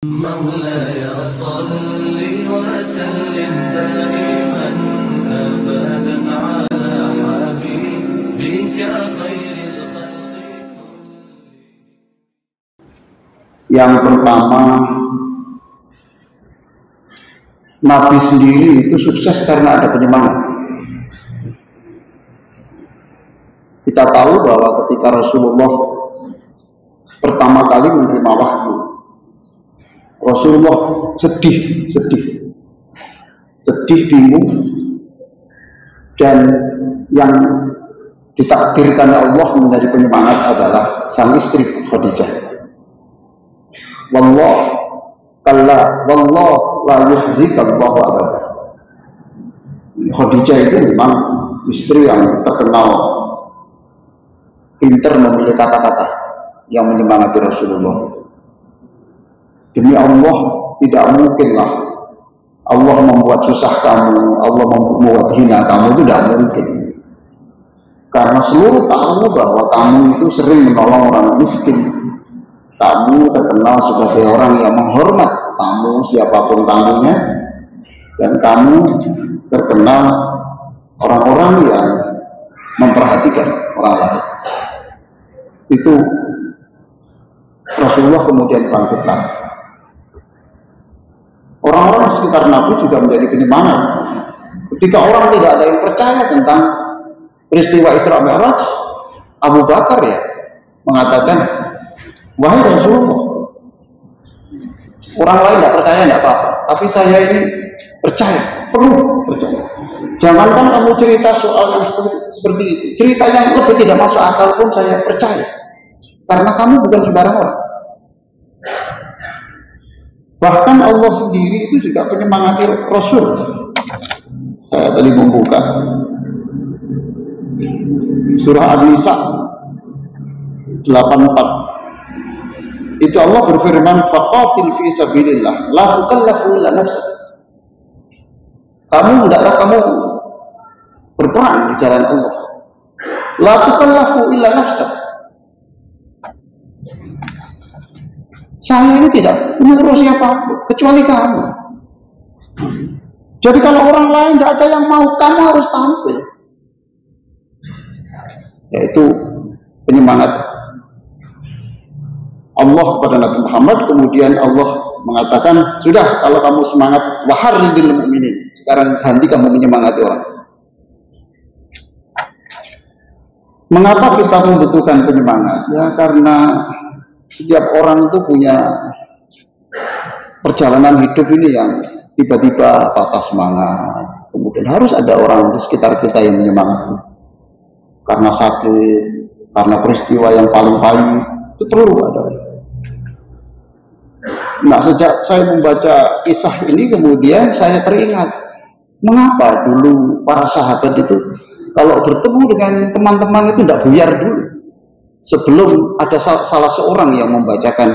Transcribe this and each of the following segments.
مولاي صل وسلم دائما أبدا على حبيبك خير الخلق. Yang pertama, Nabi sendiri itu sukses karena ada penyemangat. Kita tahu bahwa ketika Rasulullah pertama kali menerima wahyu, Rasulullah sedih, bingung, dan yang ditakdirkan Allah menjadi penyemangat adalah sang istri Khadijah. Wallah la yukhzikallahu abada. Khadijah itu memang istri yang terkenal pintar memilih kata-kata yang menyemangati Rasulullah. Demi Allah, tidak mungkinlah Allah membuat susah kamu, Allah membuat hina kamu, itu tidak mungkin. Karena seluruh tahu bahwa kamu itu sering menolong orang miskin. Kamu terkenal sebagai orang yang menghormat tamu, siapapun tamunya. Dan kamu terkenal orang-orang yang memperhatikan orang lain. Itu Rasulullah kemudian bangkitkan. Orang-orang sekitar Nabi juga menjadi penyemangat. Ketika orang tidak ada yang percaya tentang peristiwa Isra Mi'raj, Abu Bakar mengatakan, wahai Rasulullah, orang lain tidak percaya tidak apa-apa, tapi saya ini percaya, perlu percaya. Jangankan kamu cerita soal yang seperti itu, cerita yang lebih tidak masuk akal pun saya percaya, karena kamu bukan sembarang orang. Bahkan Allah sendiri itu juga menyemangati Rasul. Saya tadi membuka surah An-Nisa 84. Itu Allah berfirman, faqatil fi sabilillah la tukallafu illa nafsak. Hendaklah kamu berperang di jalan Allah. La tukallafu illa nafsak. Saya ini tidak menyuruh siapapun kecuali kamu. Jadi kalau orang lain tidak ada yang mau, kamu harus tampil. Yaitu penyemangat Allah kepada Nabi Muhammad. Kemudian Allah mengatakan, sudah kalau kamu semangat, waharridil mu'minin. Sekarang ganti kamu menyemangati orang. Mengapa kita membutuhkan penyemangat? Ya karena setiap orang itu punya perjalanan hidup ini yang tiba-tiba patah semangat. Kemudian harus ada orang di sekitar kita yang menyemangati. Karena sakit, karena peristiwa yang paling pahit, itu perlu ada. Nah, sejak saya membaca kisah ini, kemudian saya teringat, mengapa dulu para sahabat itu kalau bertemu dengan teman-teman itu tidak buyar dulu. Sebelum ada salah seorang yang membacakan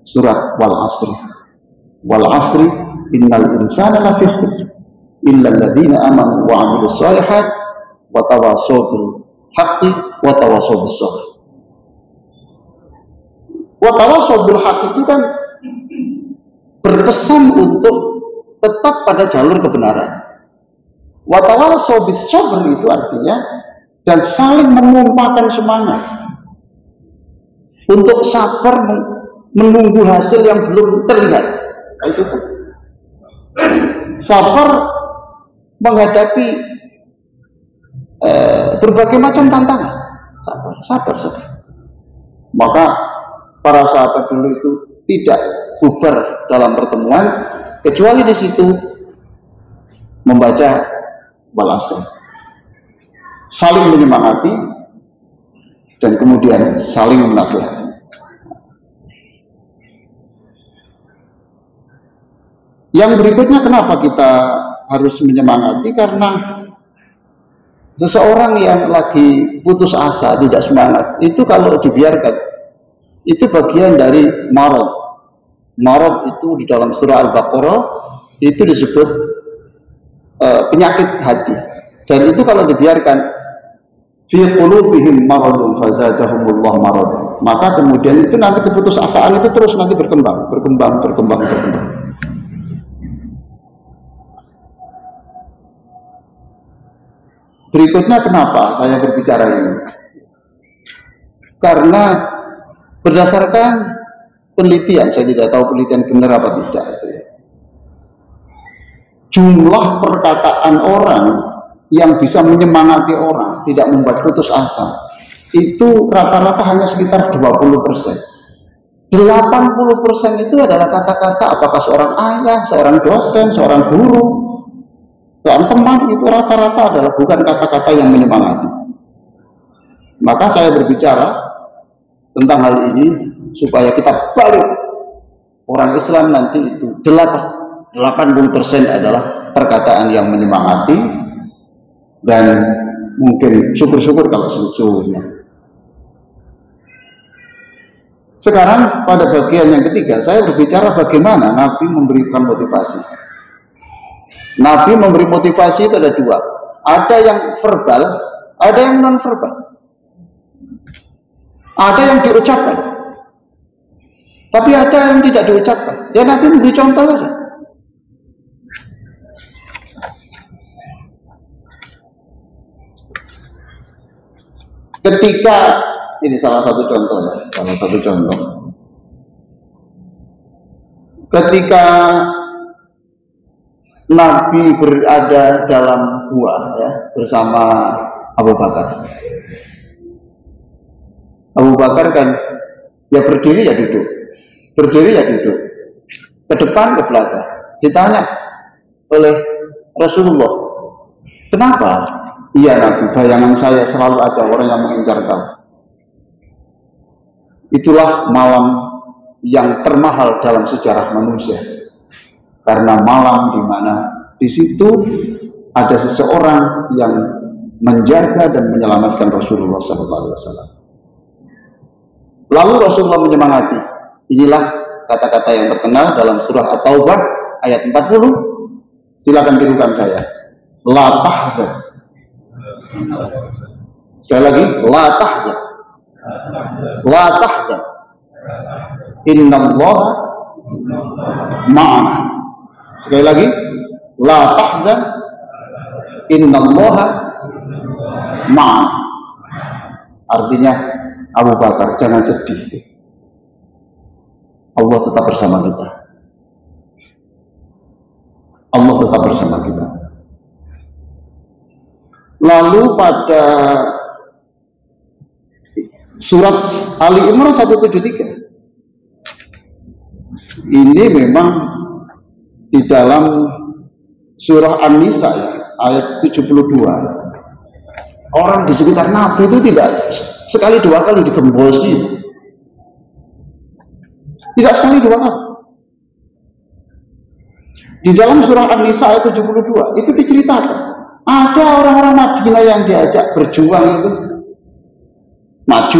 surat Wal Asri innal insana lafi khusr illa alladziina amanu wa 'amilus shalihat wa tawassaw bil haqqi wa tawassaw bis sabr. Wa tawassaw bil haqqi itu kan berpesan untuk tetap pada jalur kebenaran. Wa tawassaw bis sabr itu artinya dan saling menumpahkan semangat untuk sabar menunggu hasil yang belum terlihat. Nah, itu pun sabar menghadapi berbagai macam tantangan. Sabar. Maka para sahabat dulu itu tidak bubar dalam pertemuan kecuali di situ membaca Wal Asr, saling menyemangati dan kemudian saling menasihati. Yang berikutnya, kenapa kita harus menyemangati? Karena seseorang yang lagi putus asa, tidak semangat, itu kalau dibiarkan, itu bagian dari marad. Marad itu di dalam surah Al-Baqarah itu disebut penyakit hati. Dan itu kalau dibiarkan, fi qulubihim maradun fazadahumullah maradun. maka kemudian itu nanti keputusasaan itu terus nanti berkembang. Berikutnya kenapa saya berbicara ini? Karena berdasarkan penelitian, saya tidak tahu penelitian benar apa tidak itu ya. Jumlah perkataan orang yang bisa menyemangati orang, tidak membuat putus asa, itu rata-rata hanya sekitar 20%. 80% itu adalah kata-kata apakah seorang ayah, seorang dosen, seorang guru, seorang teman, itu rata-rata adalah bukan kata-kata yang menyemangati. Maka saya berbicara tentang hal ini supaya kita balik. Orang Islam nanti itu 80% adalah perkataan yang menyemangati, dan mungkin syukur-syukur kalau sesungguhnya. Sekarang pada bagian yang ketiga, saya berbicara bagaimana Nabi memberikan motivasi. Nabi memberi motivasi itu ada dua. Ada yang verbal, ada yang non verbal. Ada yang diucapkan, tapi ada yang tidak diucapkan. Ya Nabi memberi contoh saja. Ketika ini salah satu contoh ya, ketika Nabi berada dalam gua ya bersama Abu Bakar. Abu Bakar kan ya berdiri ya duduk, ke depan ke belakang. Ditanya oleh Rasulullah, kenapa? Iya Nabi, bayangan saya selalu ada orang yang mengincar kamu. Itulah malam yang termahal dalam sejarah manusia, karena malam di mana di situ ada seseorang yang menjaga dan menyelamatkan Rasulullah SAW. Lalu Rasulullah menyemangati. Inilah kata-kata yang terkenal dalam surah At-Taubah ayat 40. Silakan tirukan saya. La tahzan. Sekali lagi, la tahzan. La tahzan. Innallaha ma'ana. Sekali lagi, la tahzan. Innallaha ma'ana. Artinya, Abu Bakar, jangan sedih. Allah tetap bersama kita. Allah tetap bersama kita. Lalu pada surat Ali Imran 173, ini memang di dalam surah An-Nisa ya, ayat 72. Orang di sekitar Nabi itu tidak sekali dua kali digembosi, tidak sekali dua kali. Di dalam surah An-Nisa ayat 72 itu diceritakan ada orang-orang Madinah yang diajak berjuang itu maju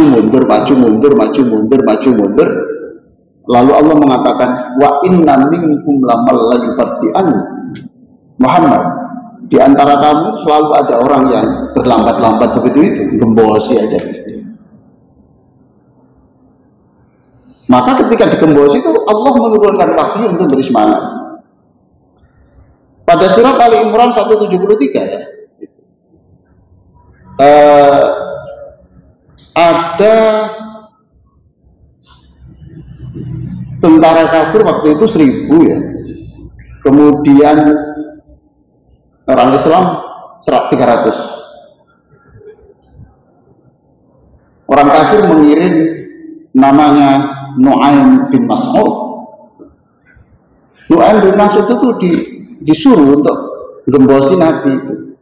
mundur, lalu Allah mengatakan wa inna minkum lamal layubatti'an Muhammad, di antara kamu selalu ada orang yang berlambat-lambat begitu itu, gembosi aja gitu. Maka ketika digembosi itu Allah menurunkan wahyu untuk beri semangat. Pada surat Ali Imran 173 ya, ada tentara kafir waktu itu 1000 ya, kemudian orang Islam 300. Orang kafir mengirim namanya Nu'aim bin Mas'ud. Nu'aim bin Mas'ud itu disuruh untuk gembosi Nabi itu.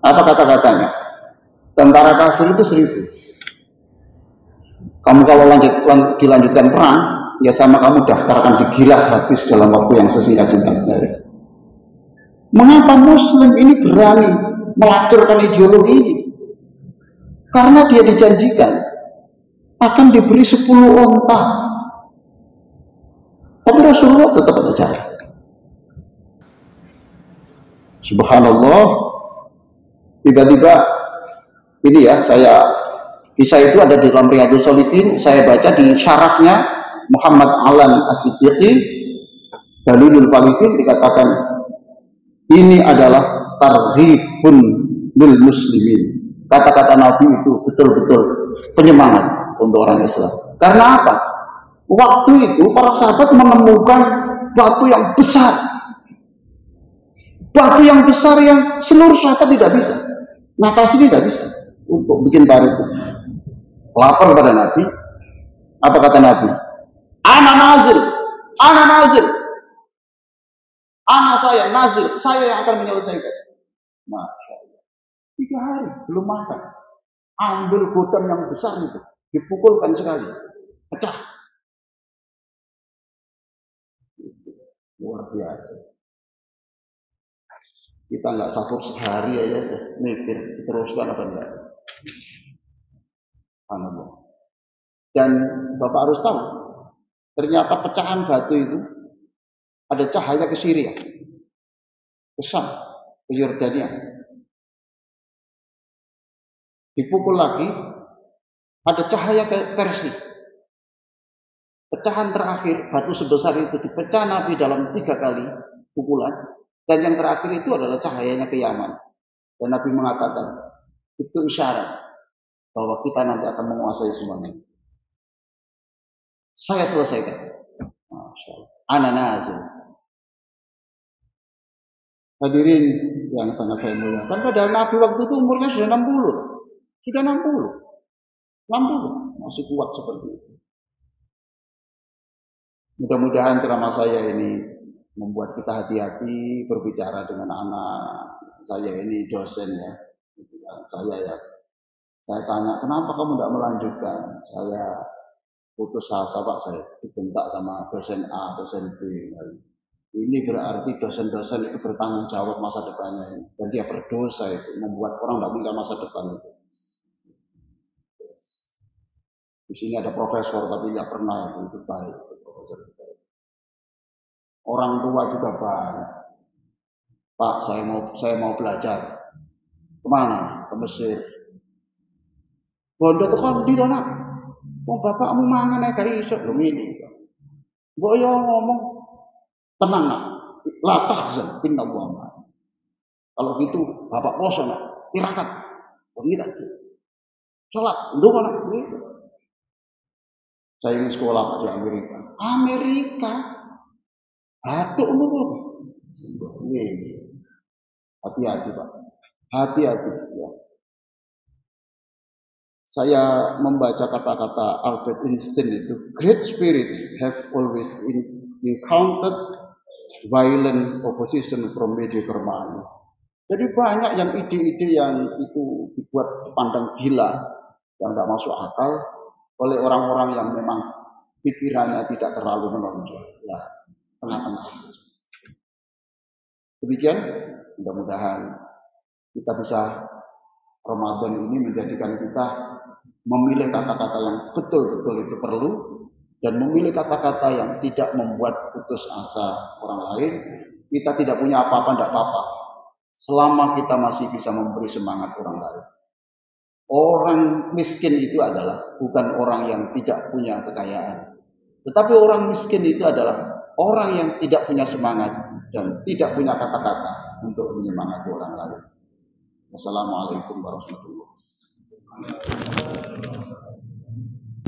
Apa kata-katanya? Tentara kafir itu 1000. Kamu kalau dilanjutkan perang, ya sama kamu daftarkan digilas habis dalam waktu yang sesingkat-singkatnya. Mengapa Muslim ini berani melacurkan ideologi ini? Karena dia dijanjikan akan diberi 10 onta. Tapi Rasulullah tetap ada jalan. Subhanallah, tiba-tiba ini ya, Kisah itu ada di dalam Riyadhus Shalihin. Saya baca di syarahnya Muhammad Alan As-Siddiqi, Dalilul Falihin, dikatakan ini adalah targhibun lil muslimin. Kata-kata Nabi itu betul-betul penyemangat untuk orang Islam. Karena apa? Waktu itu para sahabat menemukan batu yang besar. Batu yang besar yang seluruh sahabat tidak bisa. Ngatasi tidak bisa untuk bikin parit itu. Lapor pada Nabi. Apa kata Nabi? Ana nazil. Ana nazil. Ana saya nazil. Saya yang akan menyelesaikan. Masya Allah. 3 hari belum makan. Ambil godam yang besar itu. Dipukulkan sekali. Pecah. Luar biasa. Kita nggak sahur sehari aja mikir diteruskan apa enggak. Dan Bapak harus tahu, ternyata pecahan batu itu ada cahaya ke Syria, ke Syam, ke Yordania. Dipukul lagi, ada cahaya ke Persia. Pecahan terakhir, batu sebesar itu dipecah Nabi dalam 3 kali pukulan. Dan yang terakhir itu adalah cahayanya ke Yaman. Dan Nabi mengatakan, itu isyarat bahwa kita nanti akan menguasai semuanya. Saya selesaikan. Masya Allah. Ana nazil. Hadirin yang sangat saya muliakan, padahal Nabi waktu itu umurnya sudah 60. Sudah 60. Masih kuat seperti itu. Mudah-mudahan ceramah saya ini membuat kita hati-hati berbicara dengan anak. Saya ini dosen ya. Saya tanya, kenapa kamu tidak melanjutkan? Saya putus asa Pak, saya dibentak sama dosen A, dosen B. Ini berarti dosen-dosen itu bertanggung jawab masa depannya ini. Dan dia berdosa itu, membuat orang tidak punya masa depan itu. Di sini ada profesor tapi tidak pernah itu baik. Orang tua juga banyak. Pak, saya mau belajar. Kemana? Ke Mesir. Bondo tekan di sana. Bapakmu mangan ae gak iso lho ngene. Mbok yo ngomong tenang nak. La tahzan innallaha. Kalau gitu bapak poso nak. Tirakat. Begitu. Salat ndonga nak. Saya ingin sekolah di Amerika. Amerika. Aduh, hati-hati Pak, hati-hati ya. Saya membaca kata-kata Albert Einstein itu, great spirits have always encountered violent opposition from mediocre minds. Jadi banyak yang ide-ide yang itu dibuat pandang gila, yang tidak masuk akal oleh orang-orang yang memang pikirannya tidak terlalu menonjol. Ya. Tengah-tengah. Demikian, mudah-mudahan kita bisa Ramadan ini menjadikan kita memilih kata-kata yang betul-betul itu perlu dan memilih kata-kata yang tidak membuat putus asa orang lain. Kita tidak punya apa-apa, tidak apa-apa. Selama kita masih bisa memberi semangat orang lain. Orang miskin itu adalah bukan orang yang tidak punya kekayaan. Tetapi orang miskin itu adalah orang yang tidak punya semangat dan tidak punya kata-kata untuk menyemangati orang lain. Wassalamualaikum warahmatullahi wabarakatuh.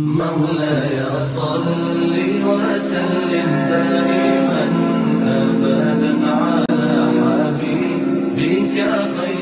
مولاي صل وسلم دائما أبدا على حبيبك خير